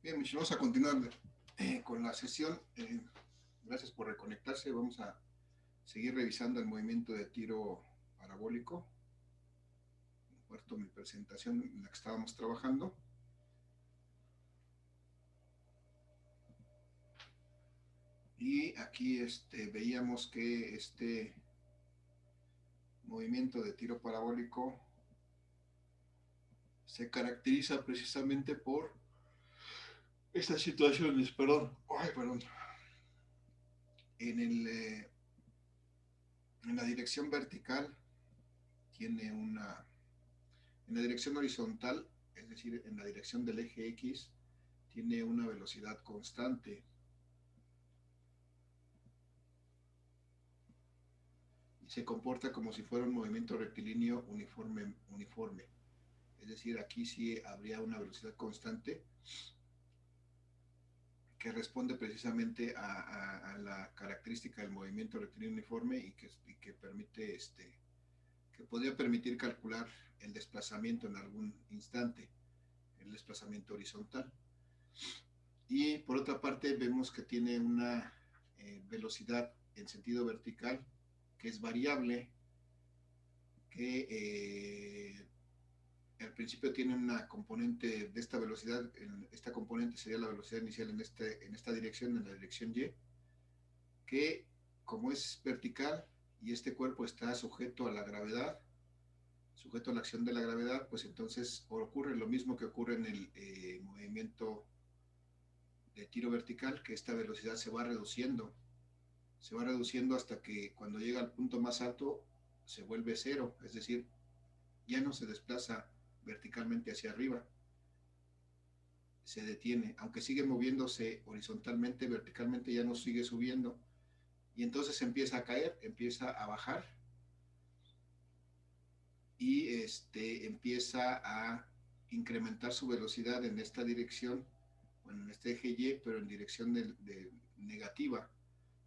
Bien, Michelle, vamos a continuar con la sesión. Gracias por reconectarse. Vamos a seguir revisando el movimiento de tiro parabólico. Comparto mi presentación en la que estábamos trabajando. Y aquí veíamos que este movimiento de tiro parabólico se caracteriza precisamente por estas situaciones, perdón, en, en la dirección vertical tiene en la dirección horizontal, es decir, en la dirección del eje X, tiene una velocidad constante y se comporta como si fuera un movimiento rectilíneo uniforme. Es decir, aquí sí habría una velocidad constante que responde precisamente a la característica del movimiento rectilíneo uniforme y que permite, que podría permitir calcular el desplazamiento en algún instante, el desplazamiento horizontal. Y por otra parte vemos que tiene una velocidad en sentido vertical que es variable, que al principio tiene una componente de esta velocidad. Esta componente sería la velocidad inicial en esta dirección, en la dirección Y, que como es vertical y este cuerpo está sujeto a la gravedad, sujeto a la acción de la gravedad, pues entonces ocurre lo mismo que ocurre en el movimiento de tiro vertical, que esta velocidad se va reduciendo hasta que cuando llega al punto más alto se vuelve cero, es decir, ya no se desplaza verticalmente hacia arriba, se detiene, aunque sigue moviéndose horizontalmente, verticalmente ya no sigue subiendo, y entonces empieza a caer, empieza a bajar, y empieza a incrementar su velocidad en esta dirección, bueno, en este eje Y, pero en dirección de negativa,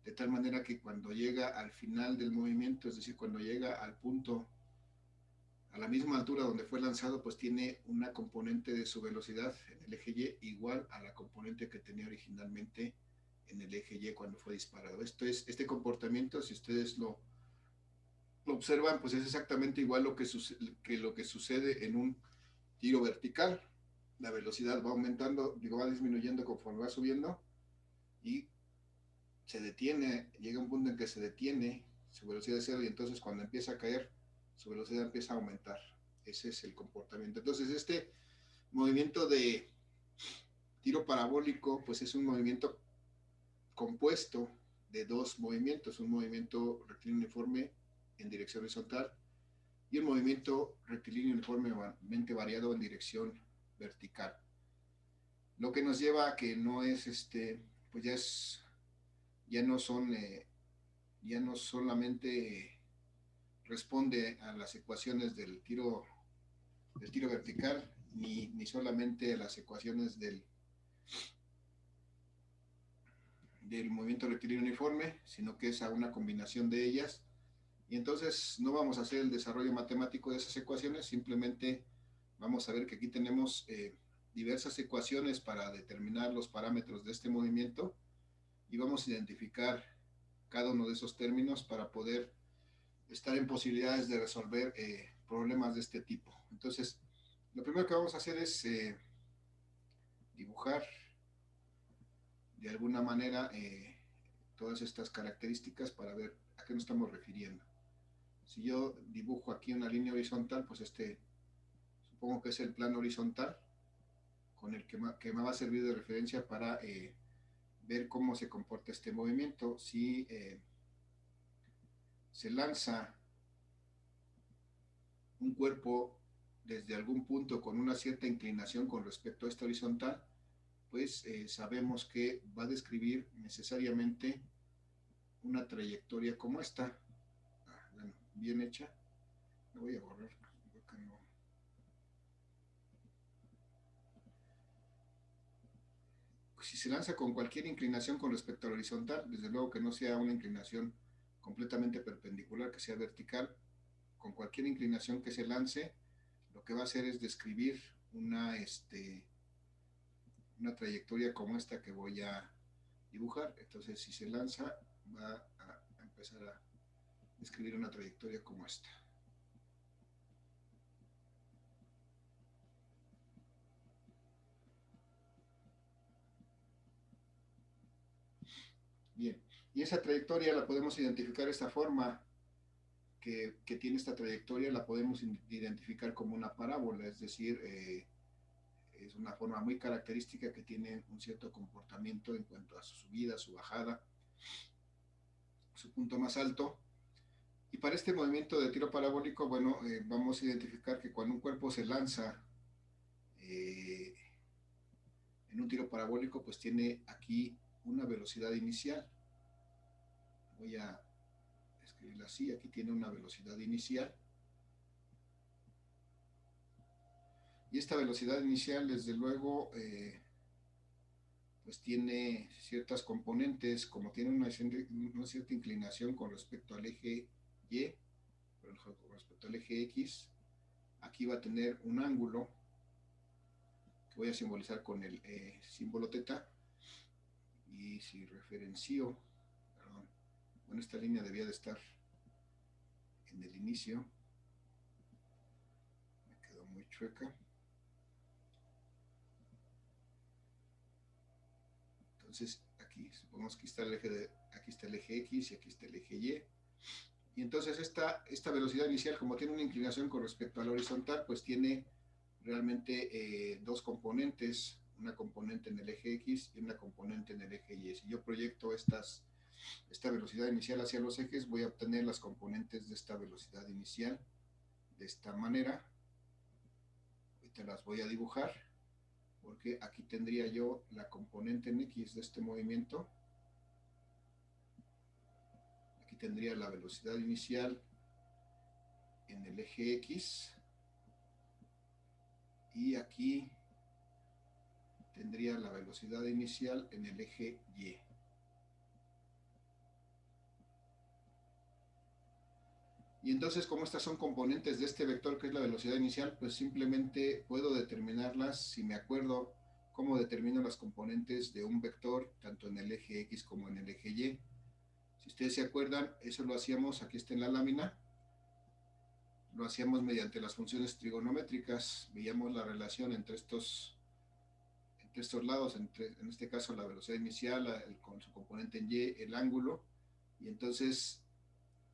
de tal manera que cuando llega al final del movimiento, es decir, cuando llega al punto, a la misma altura donde fue lanzado, pues tiene una componente de su velocidad en el eje Y igual a la componente que tenía originalmente en el eje Y cuando fue disparado. Este comportamiento, si ustedes lo observan, pues es exactamente igual lo que sucede en un tiro vertical. La velocidad va aumentando, digo, va disminuyendo conforme va subiendo y se detiene, llega un punto en que se detiene su velocidad de cero y entonces cuando empieza a caer, su velocidad empieza a aumentar. Ese es el comportamiento. Entonces, este movimiento de tiro parabólico, pues es un movimiento compuesto de dos movimientos, un movimiento rectilíneo uniforme en dirección horizontal y un movimiento rectilíneo uniformemente variado en dirección vertical. Lo que nos lleva a que no es pues ya no son, ya no solamente responde a las ecuaciones del tiro vertical, ni solamente a las ecuaciones del movimiento rectilíneo uniforme, sino que es a una combinación de ellas. Y entonces no vamos a hacer el desarrollo matemático de esas ecuaciones, simplemente vamos a ver que aquí tenemos diversas ecuaciones para determinar los parámetros de este movimiento y vamos a identificar cada uno de esos términos para poder estar en posibilidades de resolver problemas de este tipo. Entonces, lo primero que vamos a hacer es dibujar de alguna manera todas estas características para ver a qué nos estamos refiriendo. Si yo dibujo aquí una línea horizontal, pues supongo que es el plano horizontal con el que me va a servir de referencia para ver cómo se comporta este movimiento. Si se lanza un cuerpo desde algún punto con una cierta inclinación con respecto a esta horizontal, pues sabemos que va a describir necesariamente una trayectoria como esta. Bueno, bien hecha. La voy a borrar. No. Si se lanza con cualquier inclinación con respecto al horizontal, desde luego que no sea una inclinación completamente perpendicular, que sea vertical, con cualquier inclinación que se lance, lo que va a hacer es describir una trayectoria como esta que voy a dibujar. Entonces, si se lanza, va a empezar a escribir una trayectoria como esta. Bien, y esa trayectoria la podemos identificar de esta forma, que tiene esta trayectoria, la podemos identificar como una parábola, es decir, es una forma muy característica que tiene un cierto comportamiento en cuanto a su subida, su bajada, su punto más alto. Y para este movimiento de tiro parabólico, bueno, vamos a identificar que cuando un cuerpo se lanza eh, en un tiro parabólico, pues tiene aquí una velocidad inicial. Voy a escribirla así, aquí tiene una velocidad inicial. Y esta velocidad inicial, desde luego, pues tiene ciertas componentes, como tiene una cierta inclinación con respecto al eje Y, con respecto al eje X, aquí va a tener un ángulo que voy a simbolizar con el símbolo teta. Y si referencio, perdón, bueno, esta línea debía de estar en el inicio, me quedó muy chueca. Entonces, aquí, supongamos que aquí está el eje X y aquí está el eje Y. Y entonces esta velocidad inicial, como tiene una inclinación con respecto al horizontal, pues tiene realmente dos componentes, una componente en el eje X y una componente en el eje Y. Si yo proyecto esta velocidad inicial hacia los ejes, voy a obtener las componentes de esta velocidad inicial de esta manera. Ahorita las voy a dibujar, porque aquí tendría yo la componente en X de este movimiento. Aquí tendría la velocidad inicial en el eje X y aquí tendría la velocidad inicial en el eje Y. Y entonces, como estas son componentes de este vector que es la velocidad inicial, pues simplemente puedo determinarlas si me acuerdo cómo determino las componentes de un vector, tanto en el eje X como en el eje Y. Si ustedes se acuerdan, eso lo hacíamos, aquí está en la lámina, lo hacíamos mediante las funciones trigonométricas, veíamos la relación entre estos lados, en este caso la velocidad inicial con su componente en Y, el ángulo, y entonces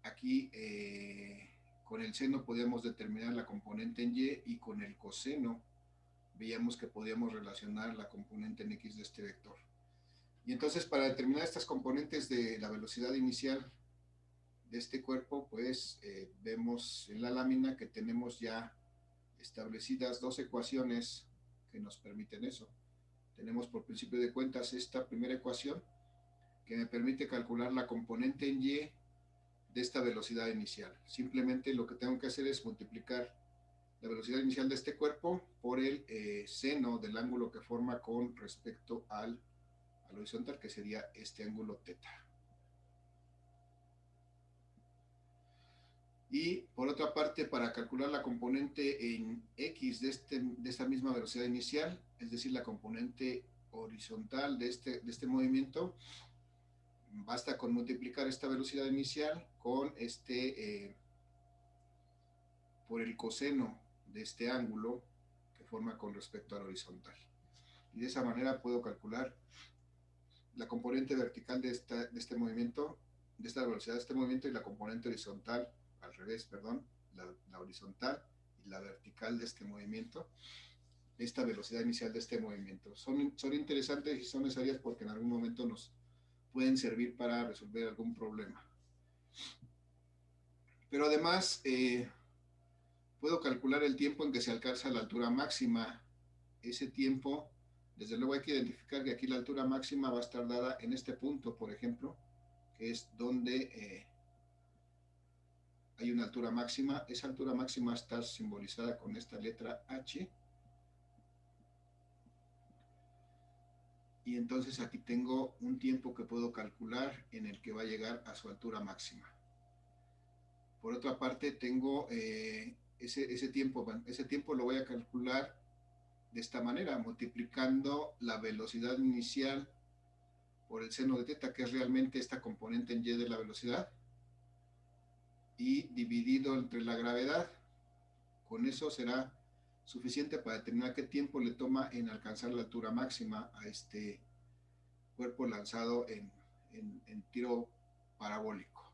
aquí con el seno podíamos determinar la componente en Y y con el coseno veíamos que podíamos relacionar la componente en X de este vector. Y entonces para determinar estas componentes de la velocidad inicial de este cuerpo, pues vemos en la lámina que tenemos ya establecidas dos ecuaciones que nos permiten eso. Tenemos por principio de cuentas esta primera ecuación que me permite calcular la componente en Y de esta velocidad inicial. Simplemente lo que tengo que hacer es multiplicar la velocidad inicial de este cuerpo por el seno del ángulo que forma con respecto al horizontal, que sería este ángulo teta. Y por otra parte, para calcular la componente en X de esta misma velocidad inicial, es decir, la componente horizontal de este movimiento, basta con multiplicar esta velocidad inicial con por el coseno de este ángulo que forma con respecto al horizontal. Y de esa manera puedo calcular la componente vertical de este movimiento, de esta velocidad de este movimiento, y la componente horizontal, al revés, perdón, la horizontal y la vertical de este movimiento, esta velocidad inicial de este movimiento. Son interesantes y son necesarias porque en algún momento nos pueden servir para resolver algún problema. Pero además, puedo calcular el tiempo en que se alcanza la altura máxima. Ese tiempo, desde luego hay que identificar que aquí la altura máxima va a estar dada en este punto, por ejemplo, que es donde hay una altura máxima. Esa altura máxima está simbolizada con esta letra H. Y entonces aquí tengo un tiempo que puedo calcular en el que va a llegar a su altura máxima. Por otra parte, tengo ese tiempo lo voy a calcular de esta manera, multiplicando la velocidad inicial por el seno de teta, que es realmente esta componente en y de la velocidad, y dividido entre la gravedad. Con eso será suficiente para determinar qué tiempo le toma en alcanzar la altura máxima a este cuerpo lanzado en tiro parabólico.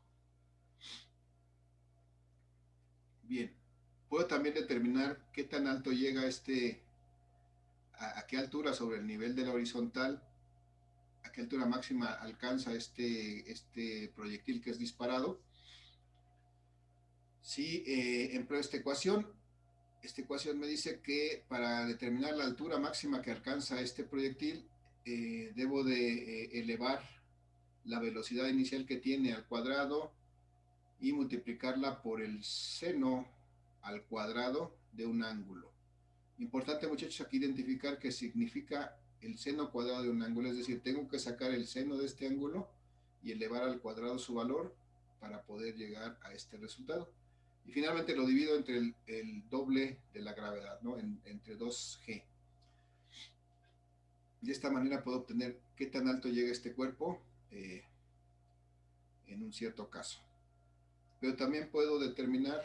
Bien, puedo también determinar qué tan alto llega a qué altura sobre el nivel de la horizontal, a qué altura máxima alcanza este proyectil que es disparado. Si empleo esta ecuación me dice que para determinar la altura máxima que alcanza este proyectil, debo de elevar la velocidad inicial que tiene al cuadrado y multiplicarla por el seno al cuadrado de un ángulo. Importante, muchachos, aquí identificar qué significa el seno cuadrado de un ángulo, es decir, tengo que sacar el seno de este ángulo y elevar al cuadrado su valor para poder llegar a este resultado. Y finalmente lo divido entre el doble de la gravedad, ¿no? Entre 2G. De esta manera puedo obtener qué tan alto llega este cuerpo en un cierto caso. Pero también puedo determinar,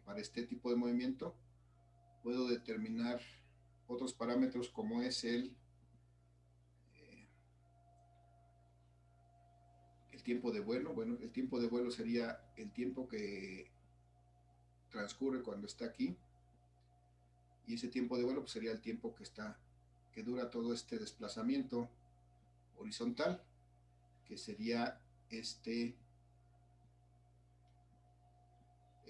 para este tipo de movimiento, puedo determinar otros parámetros como es el tiempo de vuelo. Bueno, el tiempo de vuelo sería el tiempo que transcurre cuando está aquí, y ese tiempo de vuelo pues sería el tiempo que dura todo este desplazamiento horizontal, que sería este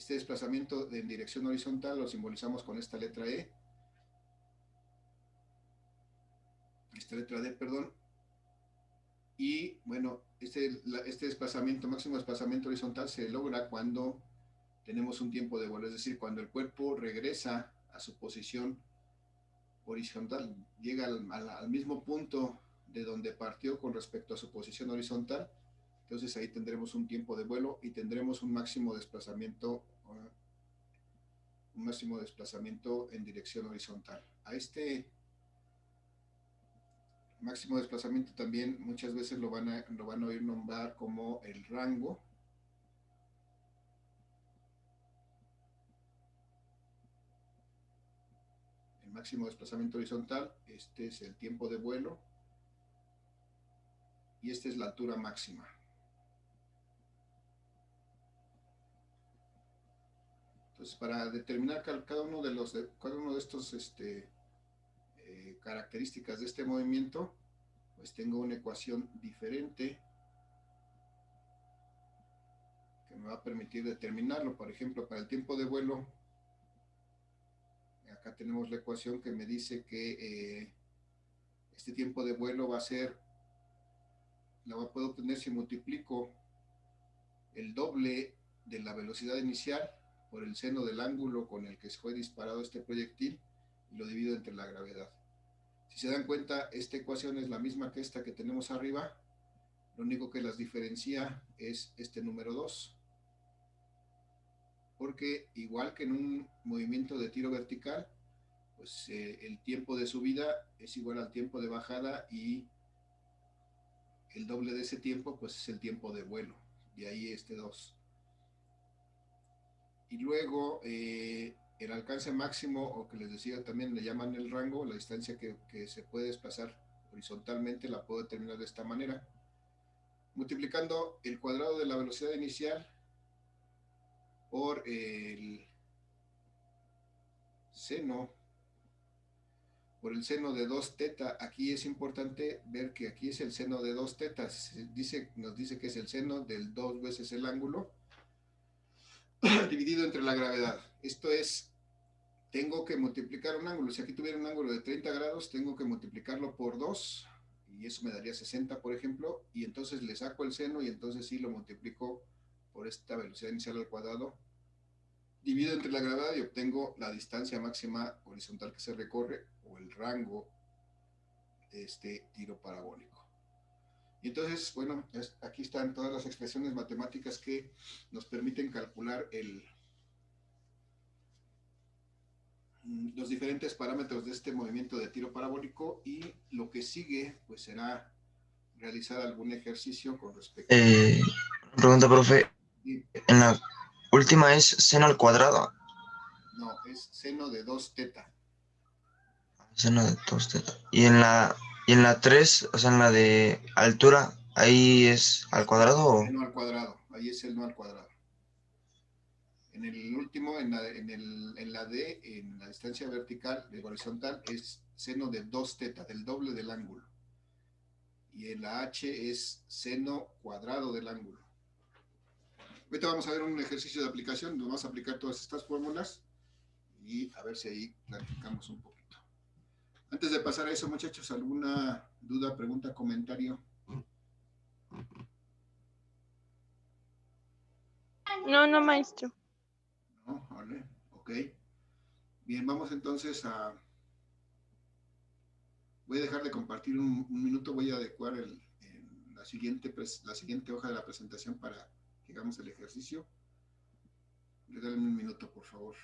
desplazamiento en dirección horizontal lo simbolizamos con esta letra E, esta letra D, perdón. Y bueno, este desplazamiento, máximo desplazamiento horizontal, se logra cuando tenemos un tiempo de vuelo, es decir, cuando el cuerpo regresa a su posición horizontal, llega al mismo punto de donde partió con respecto a su posición horizontal. Entonces ahí tendremos un tiempo de vuelo y tendremos un máximo desplazamiento en dirección horizontal. A este máximo desplazamiento también muchas veces lo van a oír nombrar como el rango. El máximo desplazamiento horizontal, este es el tiempo de vuelo y esta es la altura máxima. Entonces, para determinar cada uno de estos características de este movimiento, pues tengo una ecuación diferente que me va a permitir determinarlo. Por ejemplo, para el tiempo de vuelo, acá tenemos la ecuación que me dice que este tiempo de vuelo va a ser, la puedo obtener si multiplico el doble de la velocidad inicial por el seno del ángulo con el que fue disparado este proyectil y lo divido entre la gravedad. Si se dan cuenta, esta ecuación es la misma que esta que tenemos arriba, lo único que las diferencia es este número 2, porque igual que en un movimiento de tiro vertical, pues el tiempo de subida es igual al tiempo de bajada y el doble de ese tiempo pues es el tiempo de vuelo, de ahí este 2. Y luego el alcance máximo, o que les decía también le llaman el rango, la distancia que se puede desplazar horizontalmente, la puedo determinar de esta manera, multiplicando el cuadrado de la velocidad inicial por el seno de 2 teta. Aquí es importante ver que aquí es el seno de 2 tetas, nos dice que es el seno del 2 veces el ángulo dividido entre la gravedad. Esto es, tengo que multiplicar un ángulo, si aquí tuviera un ángulo de 30 grados, tengo que multiplicarlo por 2, y eso me daría 60, por ejemplo, y entonces le saco el seno, y entonces sí lo multiplico por esta velocidad inicial al cuadrado, divido entre la gravedad y obtengo la distancia máxima horizontal que se recorre, o el rango de este tiro parabólico. Y entonces, bueno, aquí están todas las expresiones matemáticas que nos permiten calcular los diferentes parámetros de este movimiento de tiro parabólico, y lo que sigue pues será realizar algún ejercicio con respecto Pregunta, profe. y, En la última es seno al cuadrado. no, es seno de 2 teta. Seno de 2 teta. Y en la 3, o sea, en la de altura, ahí es al cuadrado o... Seno al cuadrado, ahí es el no al cuadrado. En el último, en la D, en la distancia vertical, de horizontal, es seno de 2 teta, del doble del ángulo. Y en la H es seno cuadrado del ángulo. Ahorita vamos a ver un ejercicio de aplicación, nos vamos a aplicar todas estas fórmulas y a ver si ahí clarificamos un poquito. Antes de pasar a eso, muchachos, ¿alguna duda, pregunta, comentario? No, maestro. No, vale, ok. Bien, vamos entonces a... Voy a dejar de compartir un minuto, voy a adecuar la siguiente hoja de la presentación para que hagamos el ejercicio. Regálame un minuto, por favor.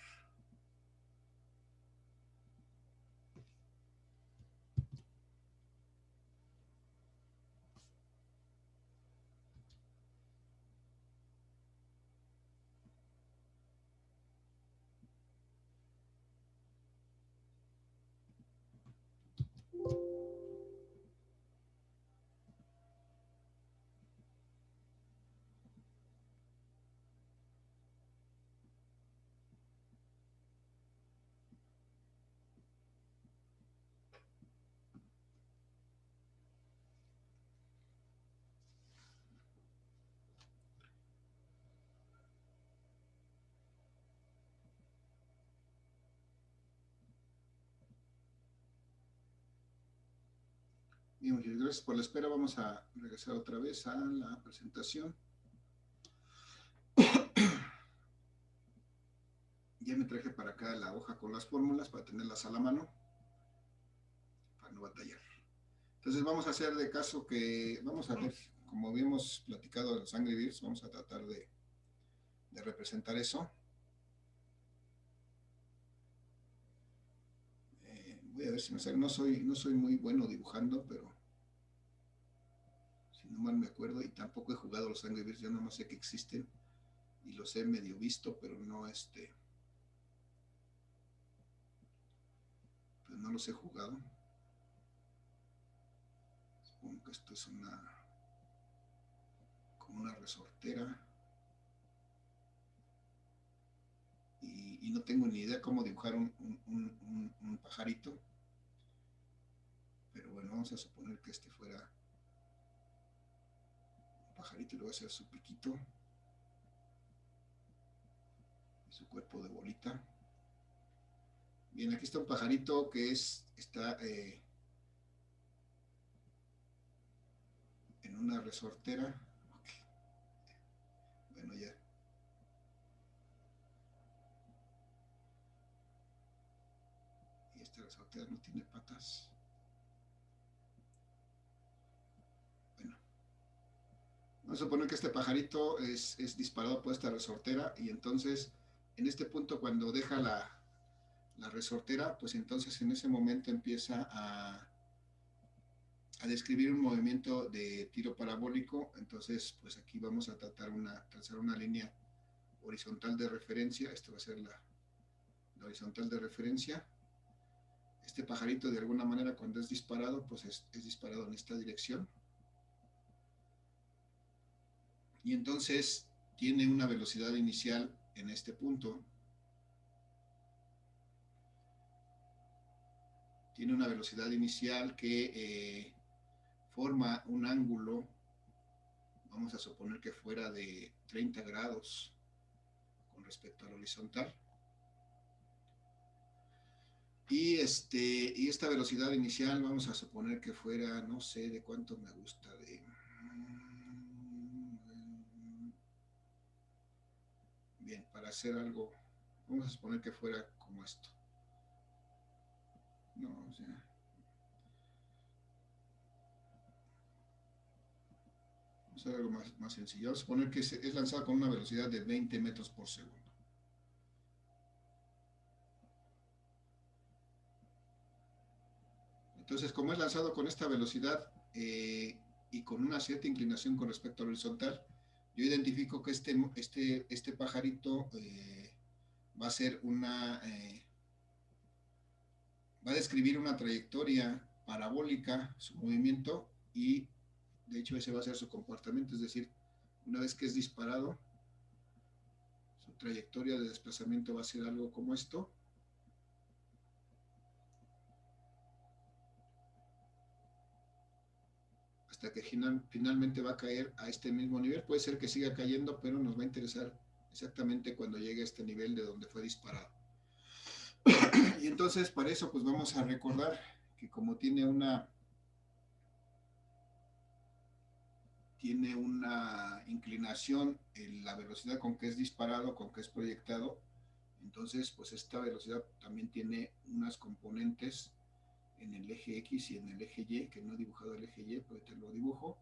Bien, muchas gracias por la espera. Vamos a regresar otra vez a la presentación. Ya me traje para acá la hoja con las fórmulas para tenerlas a la mano, para no batallar. Entonces vamos a hacer de caso que, vamos a ver, como habíamos platicado de los Angry Birds, vamos a tratar de representar eso. Voy a ver si me sale. No soy muy bueno dibujando, pero si no mal me acuerdo, y tampoco he jugado los Angry Birds, yo nada más sé que existen y los he medio visto, pero no pues no los he jugado. Supongo que esto es como una resortera. Y no tengo ni idea cómo dibujar un pajarito. Pero bueno, vamos a suponer que este fuera un pajarito y le voy a hacer su piquito y su cuerpo de bolita. Bien, aquí está un pajarito que está en una resortera. Okay. Bueno, ya. Y esta resortera no tiene patas. Bueno, vamos a suponer que este pajarito es disparado por esta resortera, y entonces en este punto, cuando deja la resortera, pues entonces en ese momento empieza a describir un movimiento de tiro parabólico. Entonces pues aquí vamos a trazar una línea horizontal de referencia. Esta va a ser la horizontal de referencia. Este pajarito, de alguna manera, cuando es disparado, pues es disparado en esta dirección, y entonces tiene una velocidad inicial en este punto. Tiene una velocidad inicial que forma un ángulo, vamos a suponer que fuera de 30 grados con respecto al horizontal. Y esta velocidad inicial vamos a suponer que fuera, no sé de cuánto me gusta, bien, para hacer algo, vamos a suponer que fuera como esto. No, o sea, vamos a hacer algo más sencillo. Vamos a suponer que es lanzado con una velocidad de 20 metros por segundo. Entonces, como es lanzado con esta velocidad y con una cierta inclinación con respecto al horizontal, yo identifico que este pajarito va a ser va a describir una trayectoria parabólica, su movimiento, y de hecho ese va a ser su comportamiento, es decir, una vez que es disparado, su trayectoria de desplazamiento va a ser algo como esto. Hasta que finalmente va a caer a este mismo nivel. Puede ser que siga cayendo, pero nos va a interesar exactamente cuando llegue a este nivel de donde fue disparado. Y entonces para eso pues vamos a recordar que como tiene una inclinación en la velocidad con que es disparado, con que es proyectado, entonces pues esta velocidad también tiene unas componentes en el eje X y en el eje Y, que no he dibujado el eje Y, pero te lo dibujo,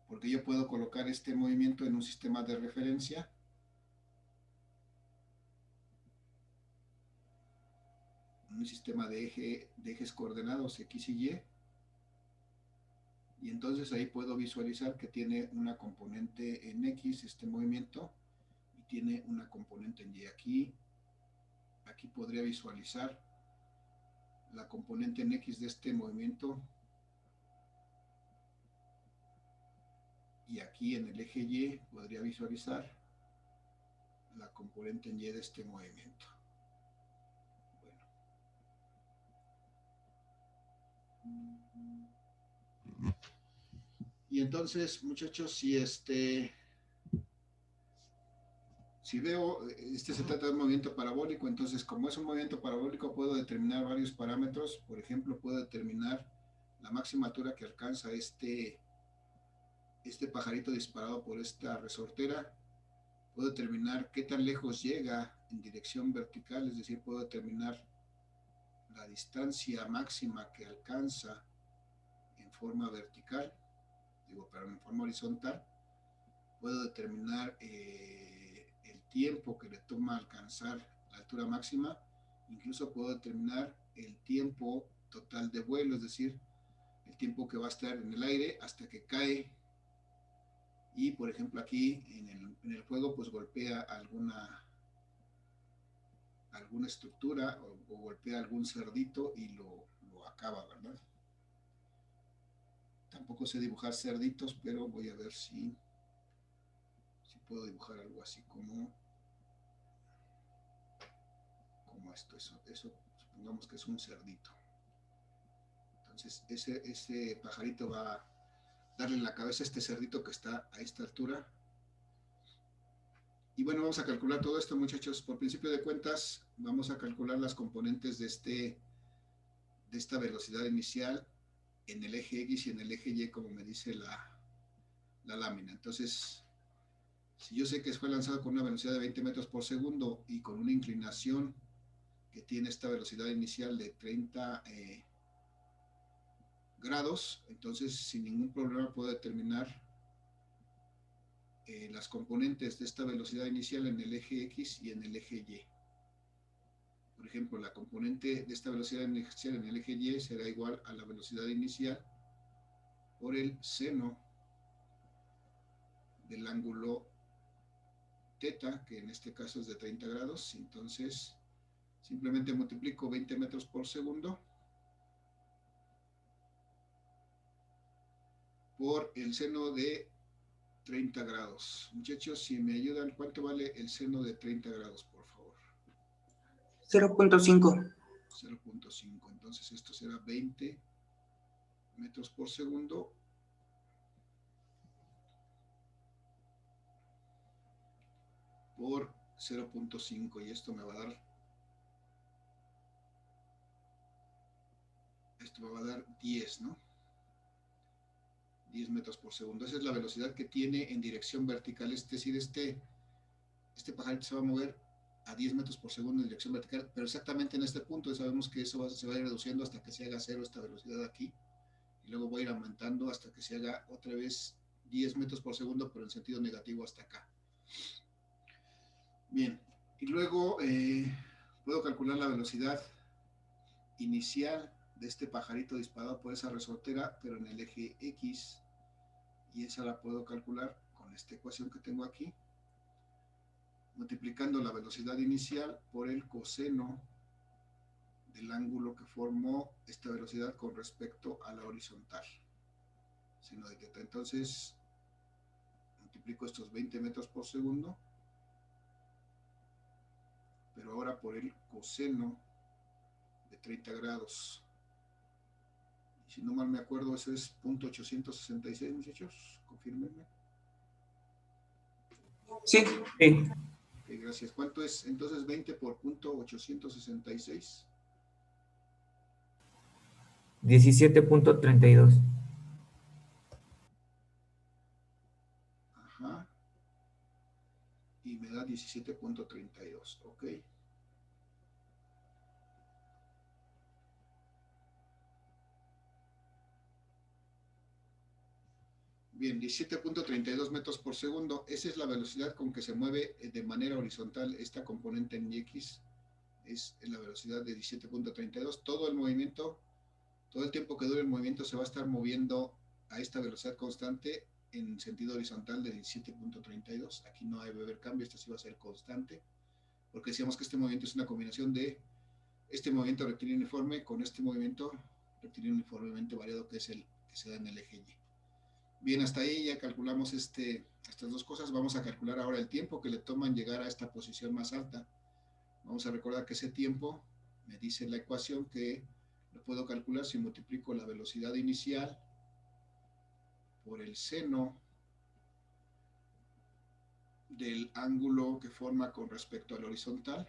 porque yo puedo colocar este movimiento en un sistema de referencia, un sistema de ejes coordenados X y Y entonces ahí puedo visualizar que tiene una componente en X este movimiento y tiene una componente en Y. Aquí podría visualizar la componente en X de este movimiento y aquí en el eje Y podría visualizar la componente en Y de este movimiento. Bueno. Y entonces, muchachos, si veo, se trata de un movimiento parabólico, entonces como es un movimiento parabólico puedo determinar varios parámetros. Por ejemplo, puedo determinar la máxima altura que alcanza este pajarito disparado por esta resortera. Puedo determinar qué tan lejos llega en dirección vertical, es decir, puedo determinar la distancia máxima que alcanza en forma vertical, pero en forma horizontal. Puedo determinar el tiempo que le toma alcanzar la altura máxima. Incluso puedo determinar el tiempo total de vuelo, es decir, el tiempo que va a estar en el aire hasta que cae. Y por ejemplo aquí en el juego pues golpea alguna estructura o golpea algún cerdito y lo acaba, ¿verdad? Tampoco sé dibujar cerditos, pero voy a ver si puedo dibujar algo así como esto. Eso supongamos que es un cerdito. Entonces ese pajarito va a darle en la cabeza a este cerdito que está a esta altura. Y bueno, vamos a calcular todo esto, muchachos. Por principio de cuentas, vamos a calcular las componentes de esta velocidad inicial en el eje X y en el eje Y, como me dice la lámina. Entonces, si yo sé que fue lanzado con una velocidad de 20 metros por segundo y con una inclinación que tiene esta velocidad inicial de 30 grados, entonces sin ningún problema puedo determinar las componentes de esta velocidad inicial en el eje X y en el eje Y. Por ejemplo, la componente de esta velocidad inicial en el eje Y será igual a la velocidad inicial por el seno del ángulo teta, que en este caso es de 30 grados. Entonces, simplemente multiplico 20 metros por segundo por el seno de 30 grados. Muchachos, si me ayudan, ¿cuánto vale el seno de 30 grados, por favor? 0.5. 0.5. Entonces esto será 20 metros por segundo por 0.5 y esto me va a dar 10, ¿no? 10 metros por segundo. Esa es la velocidad que tiene en dirección vertical. Es decir, este pajarito se va a mover a 10 metros por segundo en dirección vertical, pero exactamente en este punto sabemos que eso se va a ir reduciendo hasta que se haga cero esta velocidad aquí, y luego voy a ir aumentando hasta que se haga otra vez 10 metros por segundo, pero en sentido negativo hasta acá. Bien, y luego puedo calcular la velocidad inicial de este pajarito disparado por esa resortera, pero en el eje X, y esa la puedo calcular con esta ecuación que tengo aquí, multiplicando la velocidad inicial por el coseno del ángulo que formó esta velocidad con respecto a la horizontal, seno de teta. Entonces, multiplico estos 20 metros por segundo, pero ahora por el coseno de 30 grados. Y si no mal me acuerdo, eso es 0.866, muchachos, confírmenme. Sí, sí. Okay, gracias. ¿Cuánto es entonces 20 por 0.866? 17.32. Ajá. Y me da 17.32, ok. Bien, 17.32 metros por segundo. Esa es la velocidad con que se mueve de manera horizontal esta componente en X. Es la velocidad de 17.32. Todo el movimiento, todo el tiempo que dure el movimiento se va a estar moviendo a esta velocidad constante en sentido horizontal de 17.32. Aquí no debe haber cambio, esto sí va a ser constante, porque decíamos que este movimiento es una combinación de este movimiento rectilíneo uniforme con este movimiento rectilíneo uniformemente variado que es el que se da en el eje Y. Bien, hasta ahí ya calculamos estas dos cosas. Vamos a calcular ahora el tiempo que le toma en llegar a esta posición más alta. Vamos a recordar que ese tiempo me dice la ecuación que lo puedo calcular si multiplico la velocidad inicial por el seno del ángulo que forma con respecto al horizontal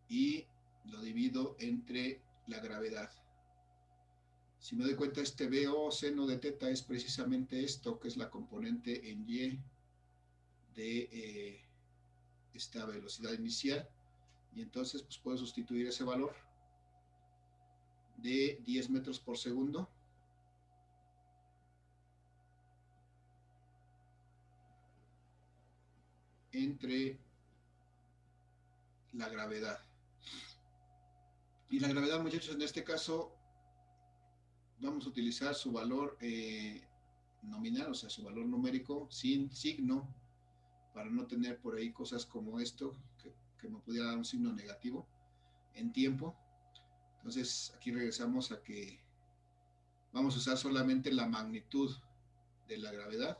y lo divido entre la gravedad. Si me doy cuenta, este BO seno de teta es precisamente esto, que es la componente en Y de esta velocidad inicial. Y entonces pues puedo sustituir ese valor de 10 metros por segundo entre la gravedad. Y la gravedad, muchachos, en este caso vamos a utilizar su valor nominal, o sea, su valor numérico sin signo, para no tener por ahí cosas como esto, que me pudiera dar un signo negativo en tiempo. Entonces, aquí regresamos a que vamos a usar solamente la magnitud de la gravedad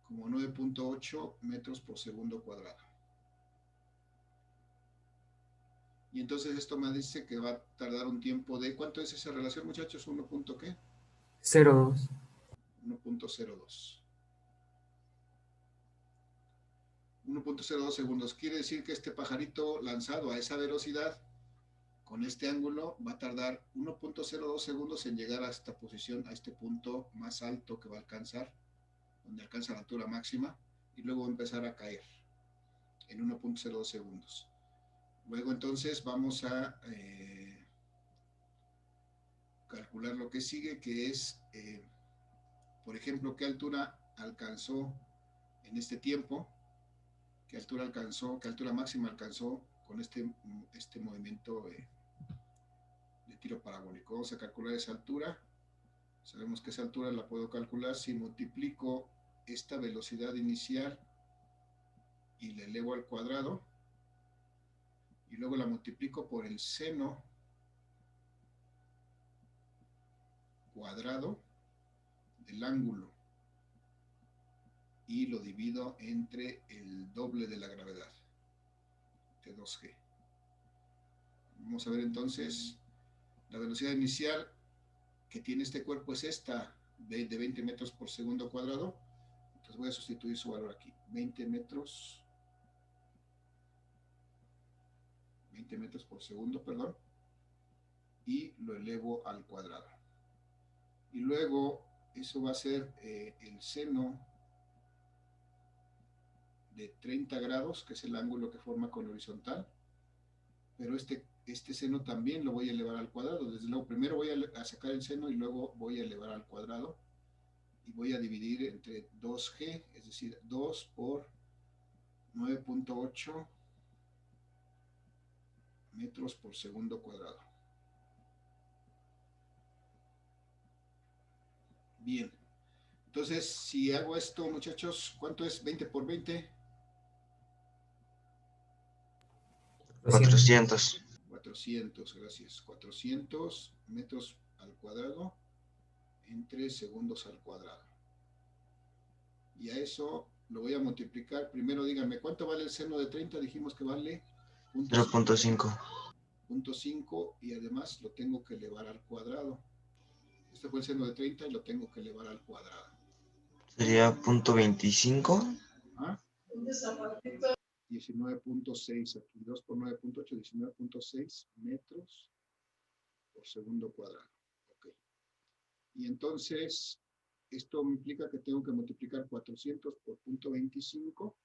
como 9.8 metros por segundo cuadrado. Y entonces esto me dice que va a tardar un tiempo de... ¿Cuánto es esa relación, muchachos? ¿1. qué? 0.2. 1.02. 1.02 segundos. Quiere decir que este pajarito lanzado a esa velocidad, con este ángulo, va a tardar 1.02 segundos en llegar a esta posición, a este punto más alto que va a alcanzar, donde alcanza la altura máxima, y luego va a empezar a caer en 1.02 segundos. Luego entonces vamos a calcular lo que sigue, que es, por ejemplo, qué altura alcanzó en este tiempo, qué altura máxima alcanzó con este movimiento de tiro parabólico. Vamos a calcular esa altura. Sabemos que esa altura la puedo calcular si multiplico esta velocidad inicial y la elevo al cuadrado, y luego la multiplico por el seno cuadrado del ángulo y lo divido entre el doble de la gravedad, de 2G. Vamos a ver entonces, la velocidad inicial que tiene este cuerpo es esta, de 20 metros por segundo cuadrado. Entonces voy a sustituir su valor aquí, 20 metros por segundo, perdón, y lo elevo al cuadrado. Y luego eso va a ser el seno de 30 grados, que es el ángulo que forma con la horizontal, pero este seno también lo voy a elevar al cuadrado. Desde luego, primero voy a sacar el seno y luego voy a elevar al cuadrado, y voy a dividir entre 2G, es decir, 2 por 9.8 metros por segundo cuadrado. Bien. Entonces, si hago esto, muchachos, ¿cuánto es 20 por 20? 400. 400, gracias. 400 metros al cuadrado entre segundos al cuadrado. Y a eso lo voy a multiplicar. Primero díganme, ¿cuánto vale el seno de 30? Dijimos que vale 0.5. 0.5 y además lo tengo que elevar al cuadrado. Este fue el seno de 30 y lo tengo que elevar al cuadrado. Sería 0.25. ¿Ah? 19.6 aquí. 2 por 9.8, 19.6 metros por segundo cuadrado. Ok. Y entonces, esto me implica que tengo que multiplicar 400 por 0.25.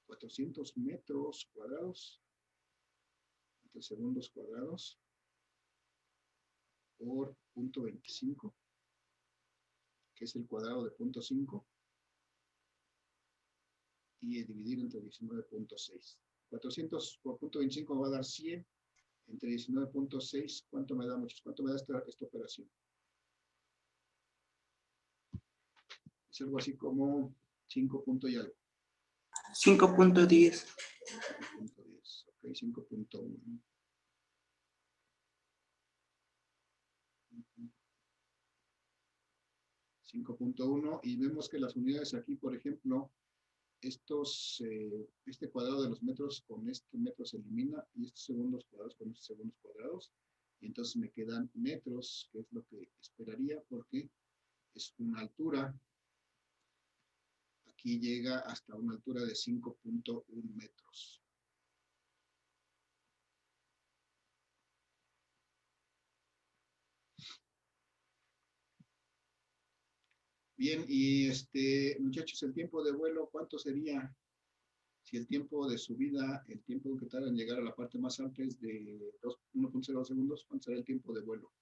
400 metros cuadrados entre segundos cuadrados por 0.25, que es el cuadrado de 0.5, y dividir entre 19.6. 400 por 0.25 va a dar 100 entre 19.6. ¿Cuánto me da, muchachos? ¿Cuánto me da esta operación? Es algo así como 5 puntos y algo. 5.10. 5.10, ok, 5.1. 5.1 y vemos que las unidades aquí, por ejemplo, este cuadrado de los metros con este metro se elimina y estos segundos cuadrados con estos segundos cuadrados y entonces me quedan metros, que es lo que esperaría porque es una altura. Aquí llega hasta una altura de 5.1 metros. Bien, y muchachos, el tiempo de vuelo, ¿cuánto sería? Si el tiempo de subida, el tiempo que tarda en llegar a la parte más alta es de 1.02 segundos, ¿cuánto será el tiempo de vuelo?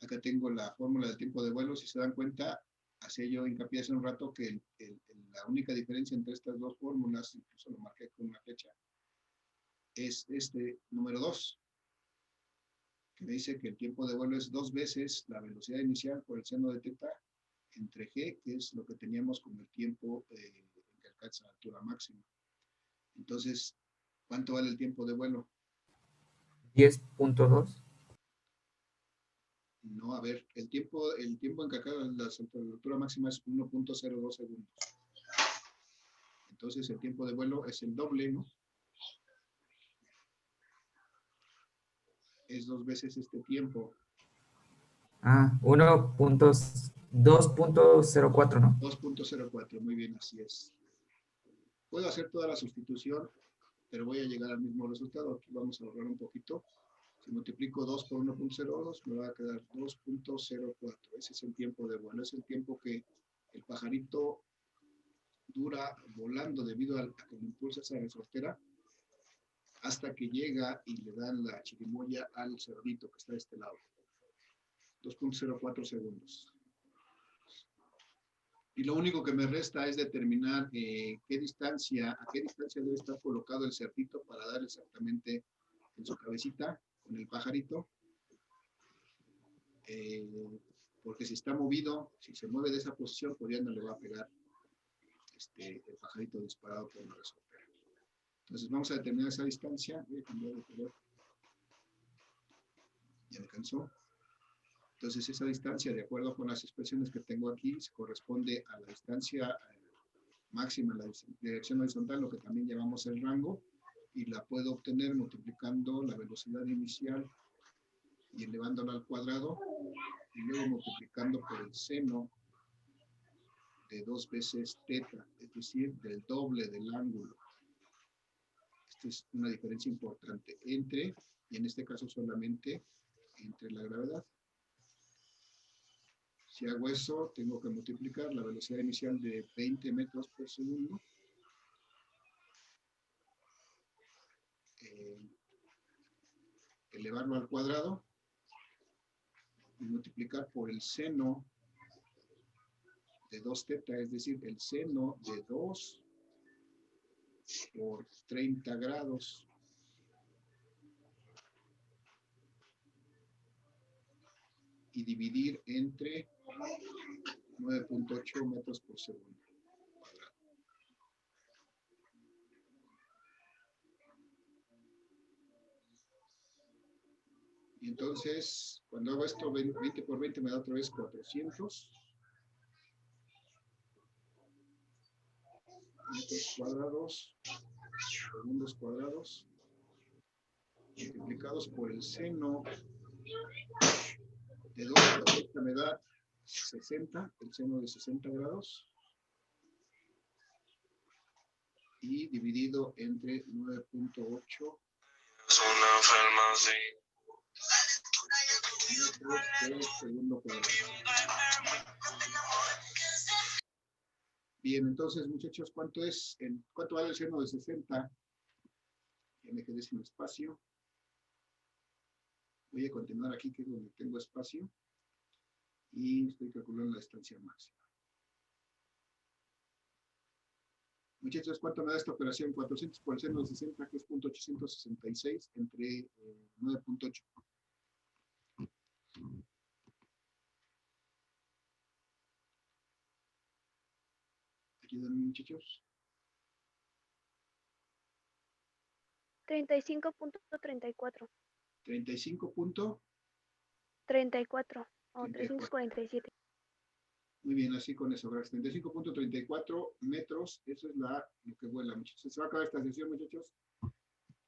Acá tengo la fórmula del tiempo de vuelo. Si se dan cuenta, hacía yo hincapié hace un rato que la única diferencia entre estas dos fórmulas, incluso lo marqué con una flecha, es este número 2, que me dice que el tiempo de vuelo es 2 veces la velocidad inicial por el seno de teta entre g, que es lo que teníamos como el tiempo en que alcanza la altura máxima. Entonces, ¿cuánto vale el tiempo de vuelo? 10.2. No, a ver, el tiempo en que acaba la altura máxima es 1.02 segundos. Entonces el tiempo de vuelo es el doble, ¿no? Es 2 veces este tiempo. 2.04, ¿no? 2.04, muy bien, así es. Puedo hacer toda la sustitución, pero voy a llegar al mismo resultado. Aquí vamos a ahorrar un poquito. Si multiplico 2 por 1.02, me va a quedar 2.04. Ese es el tiempo de vuelo. Es el tiempo que el pajarito dura volando debido a que le impulsa esa resortera hasta que llega y le dan la chirimoya al cerdito que está de este lado. 2.04 segundos. Y lo único que me resta es determinar a qué distancia debe estar colocado el cerdito para dar exactamente en su cabecita con el pajarito. Porque si está movido, si se mueve de esa posición, pues ya no le va a pegar el pajarito disparado por una resortera. Entonces vamos a determinar esa distancia. Voy a cambiar de color. Ya alcanzó. Entonces esa distancia, de acuerdo con las expresiones que tengo aquí, se corresponde a la distancia máxima en la dirección horizontal, lo que también llamamos el rango, y la puedo obtener multiplicando la velocidad inicial y elevándola al cuadrado, y luego multiplicando por el seno de 2 veces teta, es decir, del doble del ángulo. Esta es una diferencia importante entre, y en este caso solamente, entre la gravedad. Si hago eso, tengo que multiplicar la velocidad inicial de 20 metros por segundo elevarlo al cuadrado y multiplicar por el seno de 2 teta, es decir, el seno de 2 por 30 grados. Y dividir entre 9.8 metros por segundo. Y entonces, cuando hago esto, 20 por 20 me da otra vez 400 metros cuadrados, segundos cuadrados, multiplicados por el seno de 2 a la sexta me da 60, el seno de 60 grados, y dividido entre 9.8 metros por segundo cuadrado. Bien, entonces, muchachos, ¿cuánto vale el seno de 60? Ya me quedé sin espacio. Voy a continuar aquí, que es donde tengo espacio. Y estoy calculando la distancia máxima. Muchachos, ¿cuánto me da esta operación? 400 por el seno de 60, que es 0.866 entre 9.8. Ayúdenme, muchachos. 35.34. 35 punto. 34 o 34. 347. Muy bien, así con eso, gracias. 35.34 metros, eso es lo que vuela, muchachos. Se va a acabar esta sesión, muchachos.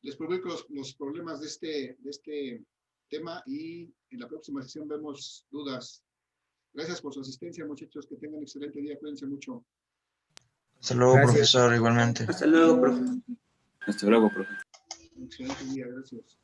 Les publico los problemas de este tema y en la próxima sesión vemos dudas. Gracias por su asistencia, muchachos. Que tengan un excelente día. Cuídense mucho. Hasta luego, Gracias. profesor, igualmente. Hasta luego, profe. Hasta luego, profe. Un excelente día. Gracias.